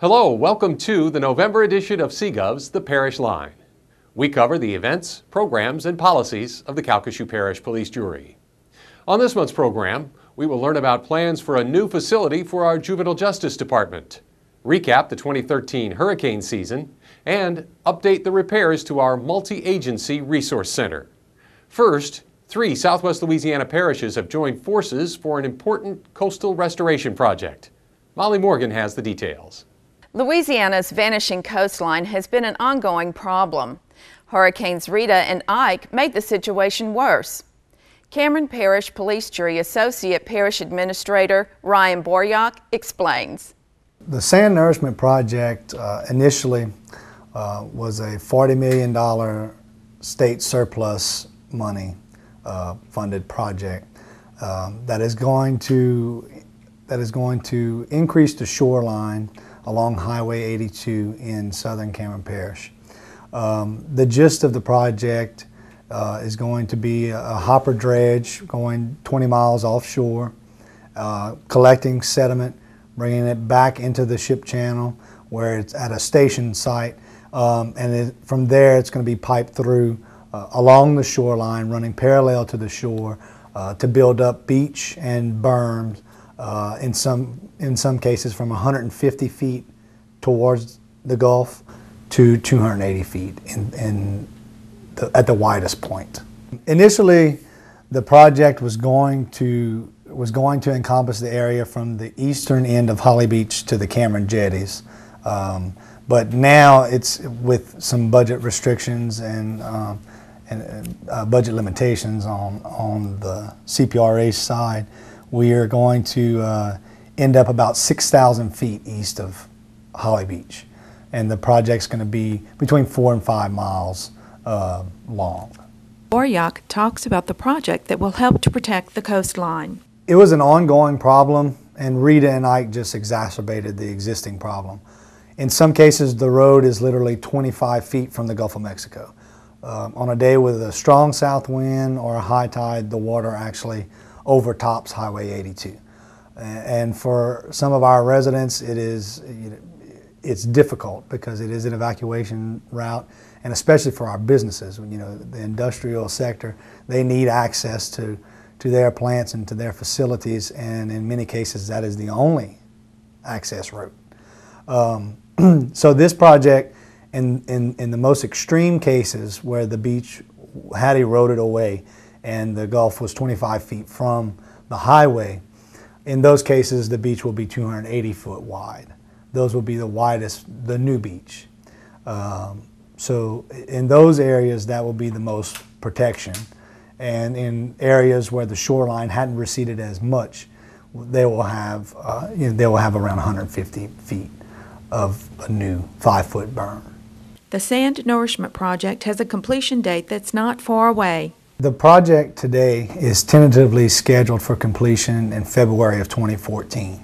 Hello, welcome to the November edition of CGov's The Parish Line. We cover the events, programs, and policies of the Calcasieu Parish Police Jury. On this month's program, we will learn about plans for a new facility for our Juvenile Justice Department, recap the 2013 hurricane season, and update the repairs to our multi-agency resource center. First, 3 Southwest Louisiana parishes have joined forces for an important coastal restoration project. Molly Morgan has the details. Louisiana's vanishing coastline has been an ongoing problem. Hurricanes Rita and Ike made the situation worse. Cameron Parish Police Jury Associate Parish Administrator Ryan Boryak explains. The Sand Nourishment Project initially was a $40 million state surplus money funded project that is going to increase the shoreline along Highway 82 in southern Cameron Parish. The gist of the project is going to be a hopper dredge going 20 miles offshore, collecting sediment, bringing it back into the ship channel where it's at a station site, and from there it's going to be piped through along the shoreline, running parallel to the shore to build up beach and berms, in some cases from 150 feet towards the Gulf to 280 feet at the widest point. Initially, the project was going to encompass the area from the eastern end of Holly Beach to the Cameron jetties, but now it's with some budget restrictions and budget limitations on the CPRA side. We are going to end up about 6,000 feet east of Holly Beach, and the project's going to be between 4 and 5 miles long. Boryak talks about the project that will help to protect the coastline. It was an ongoing problem, and Rita and Ike just exacerbated the existing problem. In some cases, the road is literally 25 feet from the Gulf of Mexico. On a day with a strong south wind or a high tide, the water actually overtops Highway 82. And for some of our residents, it's difficult because it is an evacuation route, and especially for our businesses. The industrial sector, they need access to their plants and to their facilities, and in many cases that is the only access route. So this project, in the most extreme cases where the beach had eroded away and the Gulf was 25 feet from the highway, in those cases the beach will be 280 foot wide. Those will be the widest, the new beach. So in those areas that will be the most protection, and in areas where the shoreline hadn't receded as much, they will have around 150 feet of a new 5-foot berm. The Sand Nourishment Project has a completion date that's not far away. The project today is tentatively scheduled for completion in February of 2014.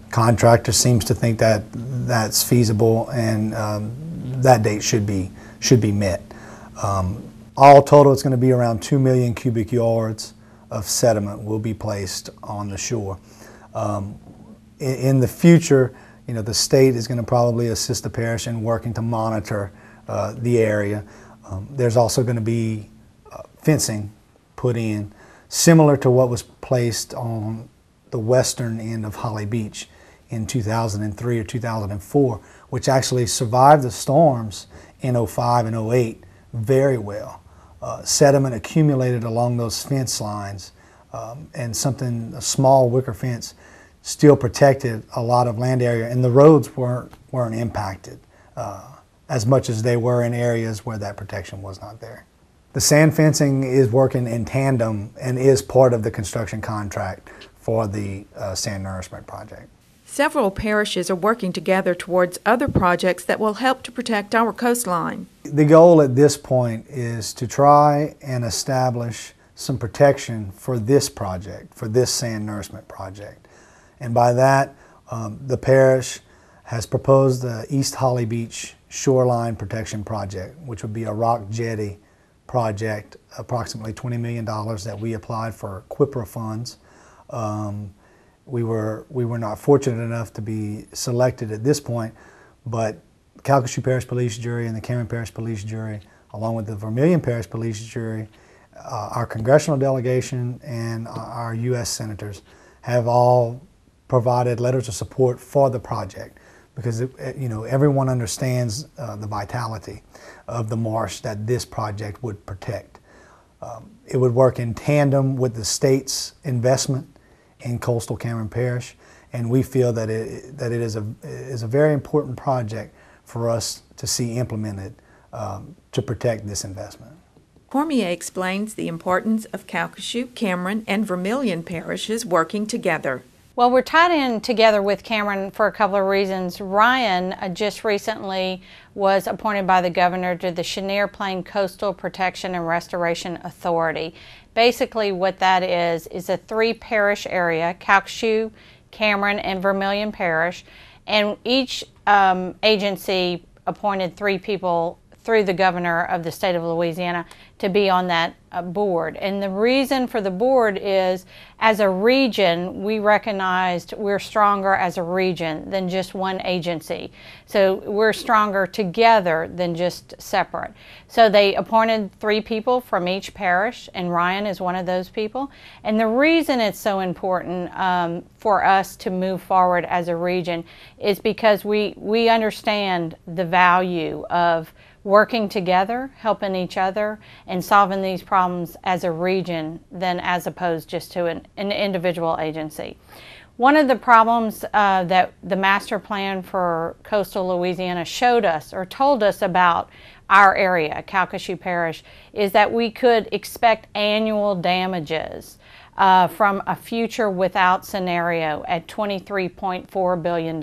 The contractor seems to think that that's feasible, and that date should be met. All total, it's going to be around 2 million cubic yards of sediment will be placed on the shore. In the future, the state is going to probably assist the parish in working to monitor the area. There's also going to be fencing put in, similar to what was placed on the western end of Holly Beach in 2003 or 2004, which actually survived the storms in 2005 and 2008 very well. Sediment accumulated along those fence lines, and a small wicker fence still protected a lot of land area, and the roads weren't impacted as much as they were in areas where that protection was not there. The sand fencing is working in tandem and is part of the construction contract for the Sand Nourishment Project. Several parishes are working together towards other projects that will help to protect our coastline. The goal at this point is to try and establish some protection for this project, for this Sand Nourishment Project. And by that, the parish has proposed the East Holly Beach Shoreline Protection Project, which would be a rock jetty project, approximately $20 million that we applied for QIPRA funds. We were not fortunate enough to be selected at this point, But Calcasieu Parish Police Jury and the Cameron Parish Police Jury, along with the Vermilion Parish Police Jury, our congressional delegation and our U.S. senators have all provided letters of support for the project, because everyone understands the vitality of the marsh that this project would protect. It would work in tandem with the state's investment in coastal Cameron Parish, and we feel that it is a very important project for us to see implemented to protect this investment. Cormier explains the importance of Calcasieu, Cameron, and Vermilion parishes working together. Well, we're tied in together with Cameron for a couple of reasons. Ryan just recently was appointed by the governor to the Chenier Plain Coastal Protection and Restoration Authority. Basically what that is a 3-parish area, Calcasieu, Cameron, and Vermilion Parish, and each agency appointed 3 people through the governor of the state of Louisiana to be on that board. And the reason for the board is, as a region, we recognized we're stronger as a region than just one agency. So we're stronger together than just separate. So they appointed 3 people from each parish, and Ryan is one of those people. And the reason it's so important for us to move forward as a region is because we understand the value of working together, helping each other, and solving these problems as a region than as opposed just to an individual agency. One of the problems that the master plan for coastal Louisiana showed us or told us about our area, Calcasieu Parish, is that we could expect annual damages from a future without scenario at $23.4 billion.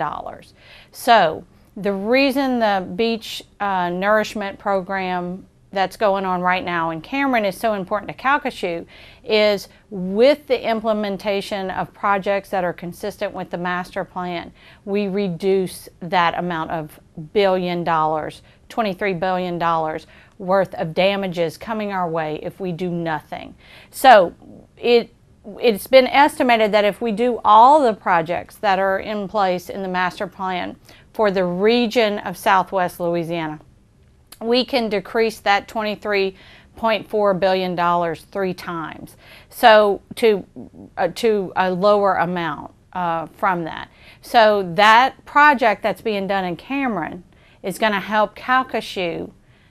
So the reason the beach nourishment program that's going on right now in Cameron is so important to Calcasieu is with the implementation of projects that are consistent with the master plan, we reduce that amount of $23 billion worth of damages coming our way if we do nothing. So it's been estimated that if we do all the projects that are in place in the master plan for the region of Southwest Louisiana, we can decrease that $23.4 billion 3 times, so to a lower amount from that. So that project that's being done in Cameron is going to help Calcasieu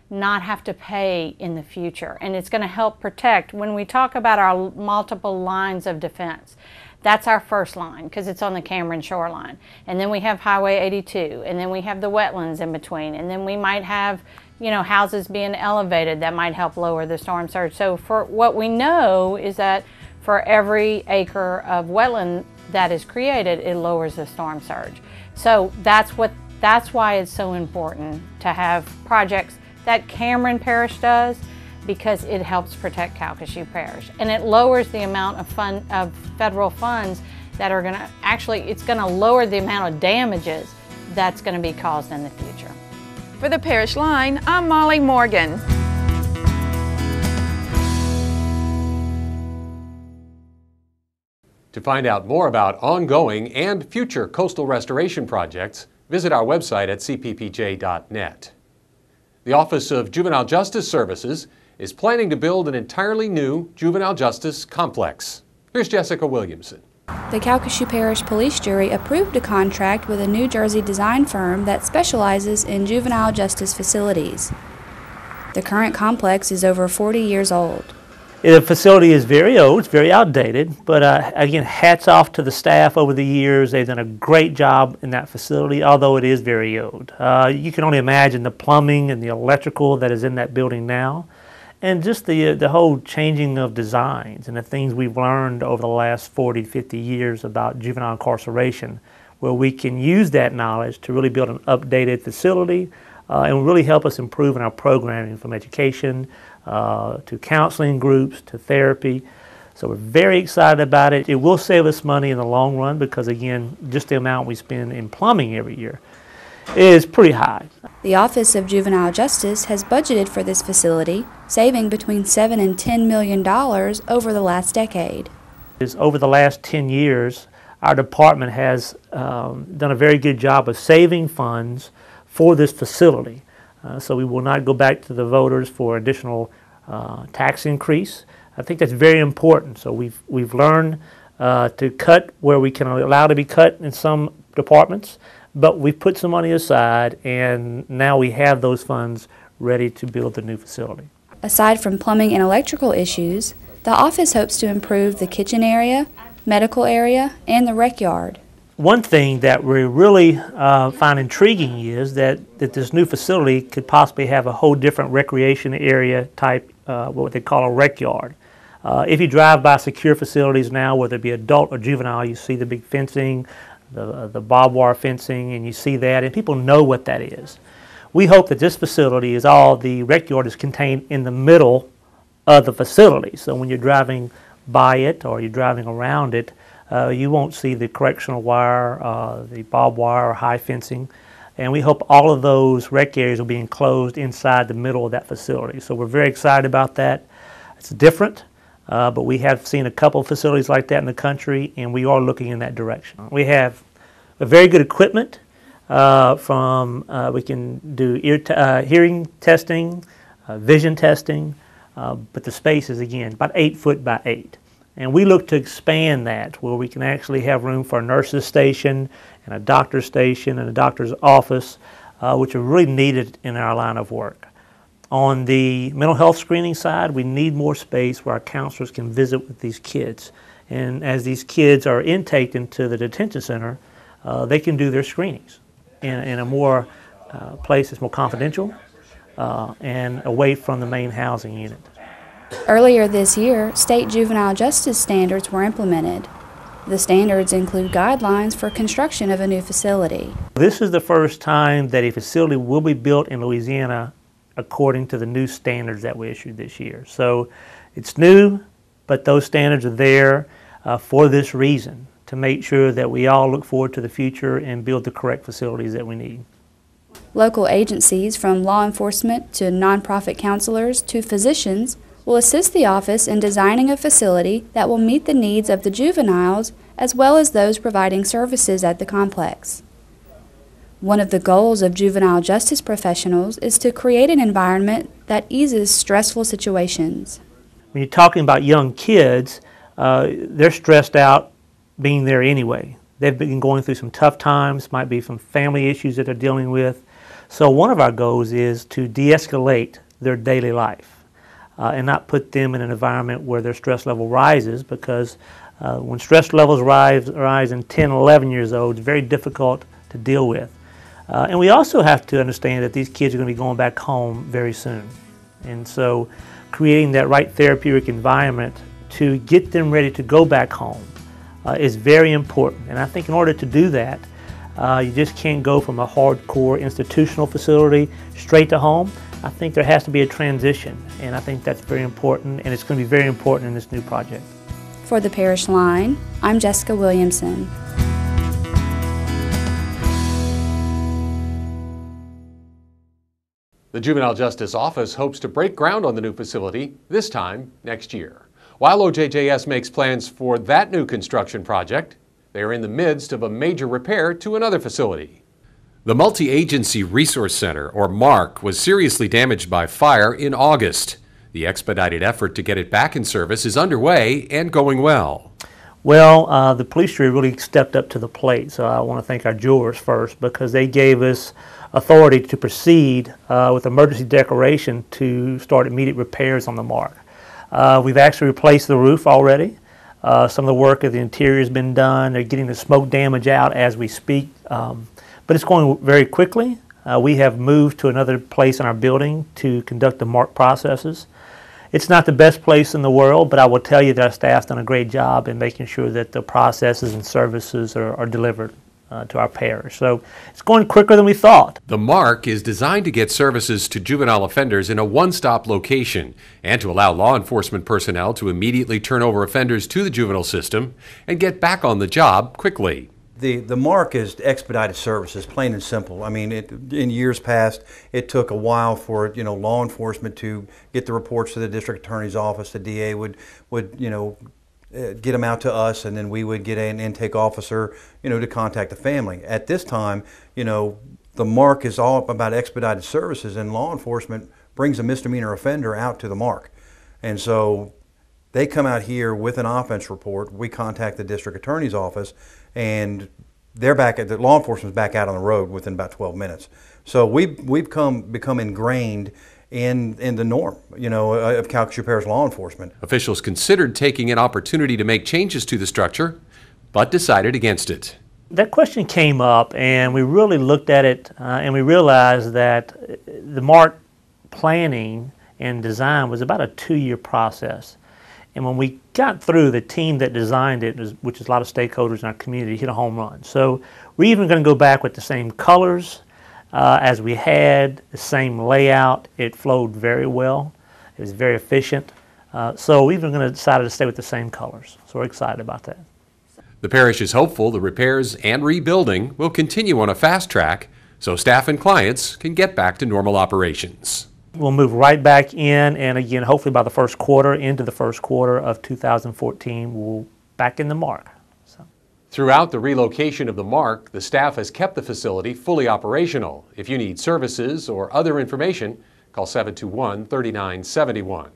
not have to pay in the future, and it's going to help protect. When we talk about our multiple lines of defense, that's our first line because it's on the Cameron shoreline, and then we have Highway 82, and then we have the wetlands in between, and then we might have houses being elevated that might help lower the storm surge. So for what we know is that for every acre of wetland that is created, it lowers the storm surge. So that's why it's so important to have projects that Cameron Parish does, because it helps protect Calcasieu Parish, and it lowers the amount of federal funds that are it's going to lower the amount of damages that's going to be caused in the future. For the Parish Line, I'm Molly Morgan. To find out more about ongoing and future coastal restoration projects, visit our website at cppj.net. The Office of Juvenile Justice Services is planning to build an entirely new juvenile justice complex. Here's Jessica Williamson. The Calcasieu Parish Police Jury approved a contract with a New Jersey design firm that specializes in juvenile justice facilities. The current complex is over 40 years old. The facility is very old, it's very outdated, but again, hats off to the staff over the years. They've done a great job in that facility, although it is very old. You can only imagine the plumbing and the electrical that is in that building now, and just the whole changing of designs and the things we've learned over the last 40, 50 years about juvenile incarceration, where we can use that knowledge to really build an updated facility and really help us improve in our programming, from education to counseling groups to therapy. So we're very excited about it. It will save us money in the long run because, again, just the amount we spend in plumbing every year is pretty high. The Office of Juvenile Justice has budgeted for this facility, saving between $7 and $10 million over the last decade. Over the last 10 years, our department has done a very good job of saving funds for this facility. So we will not go back to the voters for additional tax increase. I think that's very important. So we've learned to cut where we can allow to be cut in some departments, but we've put some money aside, and now we have those funds ready to build the new facility. Aside from plumbing and electrical issues, the office hopes to improve the kitchen area, medical area, and the rec yard. One thing that we really find intriguing is that this new facility could possibly have a whole different recreation area type, what they call a rec yard. If you drive by secure facilities now, whether it be adult or juvenile, you see the big fencing, the barbed wire fencing, and you see that, and people know what that is. We hope that this facility is the rec yard is contained in the middle of the facility. So when you're driving by it or you're driving around it, you won't see the correctional wire, the barbed wire or high fencing. And we hope all of those rec areas will be enclosed inside the middle of that facility. So we're very excited about that. It's different, but we have seen a couple of facilities like that in the country, and we are looking in that direction. We have a very good equipment we can do hearing testing, vision testing, but the space is, again, about 8 foot by 8. And we look to expand that where we can actually have room for a nurse's station and a doctor's station and a doctor's office, which are really needed in our line of work. On the mental health screening side, we need more space where our counselors can visit with these kids. And as these kids are intaked into the detention center, they can do their screenings in a more place that's more confidential and away from the main housing unit. Earlier this year, state juvenile justice standards were implemented. The standards include guidelines for construction of a new facility. This is the first time that a facility will be built in Louisiana according to the new standards that we issued this year. So it's new, but those standards are there for this reason, to make sure that we all look forward to the future and build the correct facilities that we need. Local agencies, from law enforcement to nonprofit counselors to physicians, will assist the office in designing a facility that will meet the needs of the juveniles as well as those providing services at the complex. One of the goals of juvenile justice professionals is to create an environment that eases stressful situations. When you're talking about young kids, they're stressed out being there anyway. They've been going through some tough times, might be some family issues that they're dealing with. So one of our goals is to de-escalate their daily life. And not put them in an environment where their stress level rises, because when stress levels rise in 10, 11 years old, it's very difficult to deal with. And we also have to understand that these kids are going to be going back home very soon. And so creating that right therapeutic environment to get them ready to go back home is very important. And I think in order to do that, you just can't go from a hardcore institutional facility straight to home. I think there has to be a transition, and I think that's very important, and it's going to be very important in this new project. For the Parish Line, I'm Jessica Williamson. The Juvenile Justice Office hopes to break ground on the new facility this time next year. While OJJS makes plans for that new construction project, they are in the midst of a major repair to another facility. The Multi-Agency Resource Center, or MARC, was seriously damaged by fire in August. The expedited effort to get it back in service is underway and going well. Well, the police jury really stepped up to the plate, so I want to thank our jurors first, because they gave us authority to proceed with emergency declaration to start immediate repairs on the MARC. We've actually replaced the roof already. Some of the work of the interior has been done. They're getting the smoke damage out as we speak. But it's going very quickly. We have moved to another place in our building to conduct the MARC processes. It's not the best place in the world, but I will tell you that our staff's done a great job in making sure that the processes and services are delivered to our parish. So it's going quicker than we thought. The MARC is designed to get services to juvenile offenders in a one-stop location and to allow law enforcement personnel to immediately turn over offenders to the juvenile system and get back on the job quickly. The MARC is expedited services, plain and simple. I mean, in years past, it took a while for law enforcement to get the reports to the district attorney's office. The DA would get them out to us, and then we would get an intake officer, to contact the family. At this time, the mark is all about expedited services, and law enforcement brings a misdemeanor offender out to the mark. And so they come out here with an offense report. We contact the district attorney's office, and they're back at the law enforcement's back out on the road within about 12 minutes. So we've become ingrained in the norm, of Calcasieu Parish law enforcement. Officials considered taking an opportunity to make changes to the structure, but decided against it. That question came up, and we really looked at it, and we realized that the MARC planning and design was about a 2-year process. And when we got through, the team that designed it, which is a lot of stakeholders in our community, hit a home run. So we're even going to go back with the same colors as we had, the same layout. It flowed very well. It was very efficient. So we're even going to decide to stay with the same colors. So we're excited about that. The parish is hopeful the repairs and rebuilding will continue on a fast track so staff and clients can get back to normal operations. We'll move right back in, and again, hopefully by the first quarter, into the first quarter of 2014, we'll back in the MARC. Throughout the relocation of the MARC, the staff has kept the facility fully operational. If you need services or other information, call 721-3971.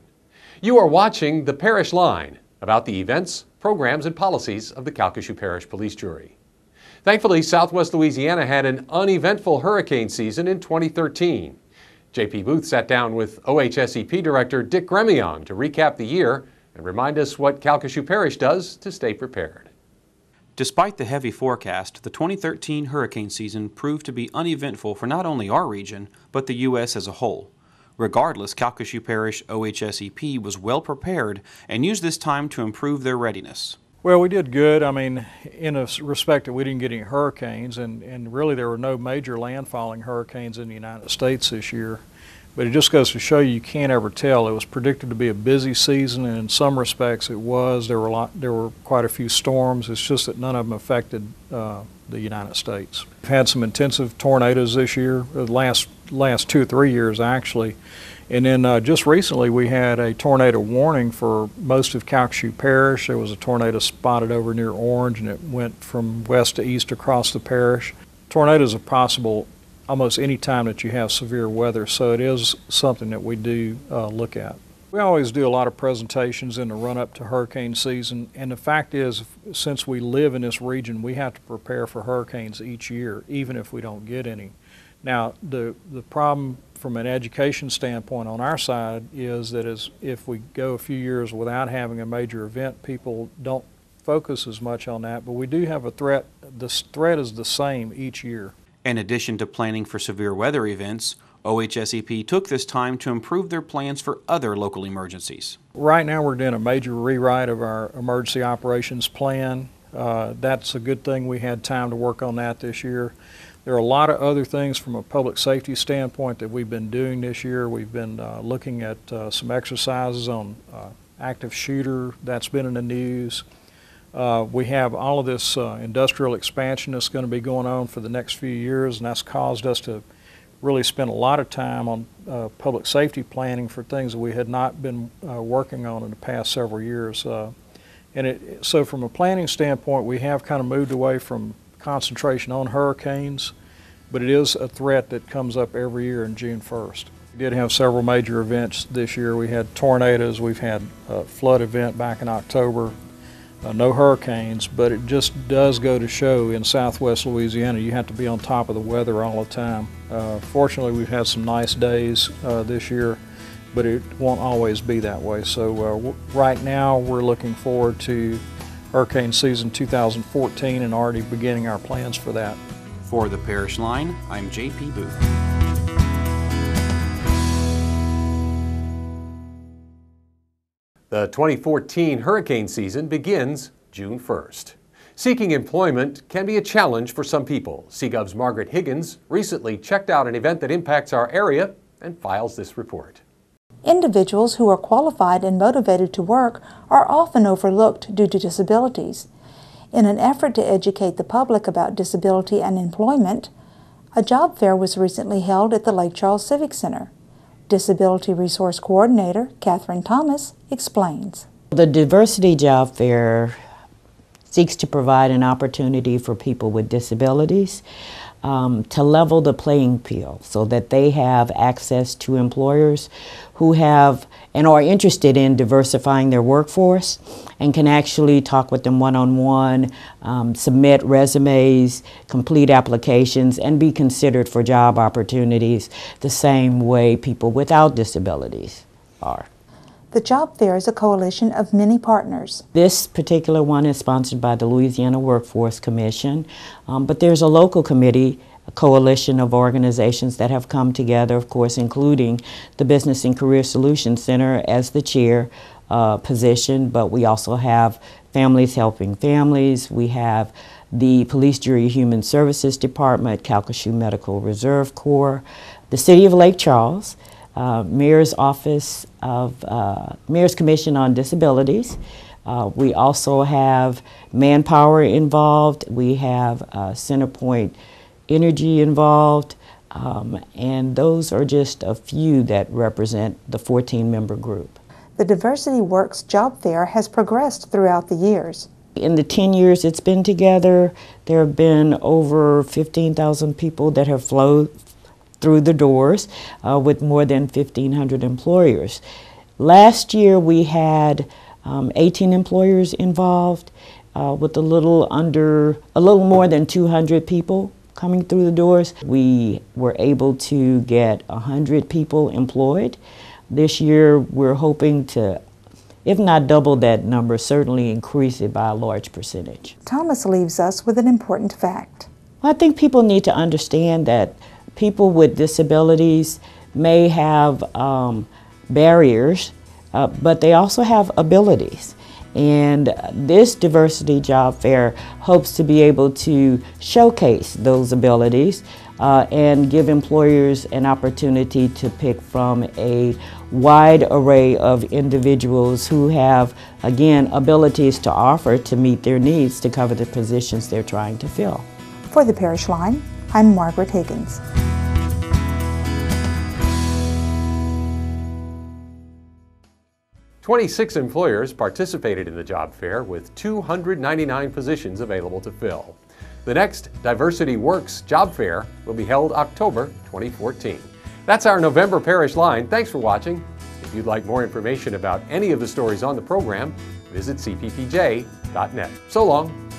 You are watching the Parish Line, about the events, programs, and policies of the Calcasieu Parish Police Jury. Thankfully, Southwest Louisiana had an uneventful hurricane season in 2013. J.P. Booth sat down with OHSEP Director Dick Gremion to recap the year and remind us what Calcasieu Parish does to stay prepared. Despite the heavy forecast, the 2013 hurricane season proved to be uneventful for not only our region, but the U.S. as a whole. Regardless, Calcasieu Parish OHSEP was well prepared and used this time to improve their readiness. Well, we did good. I mean, in a respect that we didn't get any hurricanes, and really there were no major landfalling hurricanes in the United States this year. But it just goes to show you can't ever tell. It was predicted to be a busy season, and in some respects it was. There were quite a few storms. It's just that none of them affected the United States. We've had some intensive tornadoes this year, the last 2 or 3 years actually. And then just recently we had a tornado warning for most of Calcasieu Parish. There was a tornado spotted over near Orange, and it went from west to east across the parish. Tornadoes are possible almost any time that you have severe weather, so it is something that we do look at. We always do a lot of presentations in the run-up to hurricane season, and the fact is, since we live in this region, we have to prepare for hurricanes each year, even if we don't get any. Now, the problem from an education standpoint on our side is that if we go a few years without having a major event, people don't focus as much on that, but we do have a threat. The threat is the same each year. In addition to planning for severe weather events, OHSEP took this time to improve their plans for other local emergencies. Right now we're doing a major rewrite of our emergency operations plan. That's a good thing we had time to work on that this year. There are a lot of other things from a public safety standpoint that we've been doing this year. We've been looking at some exercises on active shooter. That's been in the news. We have all of this industrial expansion that's going to be going on for the next few years, and that's caused us to really spend a lot of time on public safety planning for things that we had not been working on in the past several years. So from a planning standpoint, we have kind of moved away from concentration on hurricanes, but it is a threat that comes up every year in June 1st. We did have several major events this year. We had tornadoes, we've had a flood event back in October. No hurricanes, but it just does go to show in Southwest Louisiana you have to be on top of the weather all the time. Fortunately, we've had some nice days this year, but it won't always be that way. So right now we're looking forward to hurricane season 2014 and already beginning our plans for that. For the Parish Line, I'm J.P. Booth. The 2014 hurricane season begins June 1st. Seeking employment can be a challenge for some people. CGov's Margaret Higgins recently checked out an event that impacts our area and files this report. Individuals who are qualified and motivated to work are often overlooked due to disabilities. In an effort to educate the public about disability and employment, a job fair was recently held at the Lake Charles Civic Center. Disability Resource Coordinator Catherine Thomas explains. The Diversity Job Fair seeks to provide an opportunity for people with disabilities to level the playing field so that they have access to employers who have and are interested in diversifying their workforce and can actually talk with them one-on-one, submit resumes, complete applications, and be considered for job opportunities the same way people without disabilities are. The job fair is a coalition of many partners. This particular one is sponsored by the Louisiana Workforce Commission, but there's a local committee, a coalition of organizations that have come together, of course, including the Business and Career Solutions Center as the chair position, but we also have Families Helping Families, we have the Police Jury Human Services Department, Calcasieu Medical Reserve Corps, the City of Lake Charles, Mayor's Office of Mayor's Commission on Disabilities. We also have Manpower involved. We have CenterPoint Energy involved, and those are just a few that represent the 14-member group. The Diversity Works job fair has progressed throughout the years. In the 10 years it's been together, there have been over 15,000 people that have flowed through the doors with more than 1,500 employers. Last year we had 18 employers involved with a little more than 200 people coming through the doors. We were able to get 100 people employed. This year we're hoping to, if not double that number, certainly increase it by a large percentage. Thomas leaves us with an important fact. Well, I think people need to understand that people with disabilities may have barriers, but they also have abilities. And this diversity job fair hopes to be able to showcase those abilities and give employers an opportunity to pick from a wide array of individuals who have, again, abilities to offer to meet their needs to cover the positions they're trying to fill. For the Parish Line, I'm Margaret Higgins. "26 employers participated in the job fair with 299 positions available to fill. The next Diversity Works job fair will be held October 2014. That's our November Parish Line. Thanks for watching. If you'd like more information about any of the stories on the program, visit cppj.net. So long.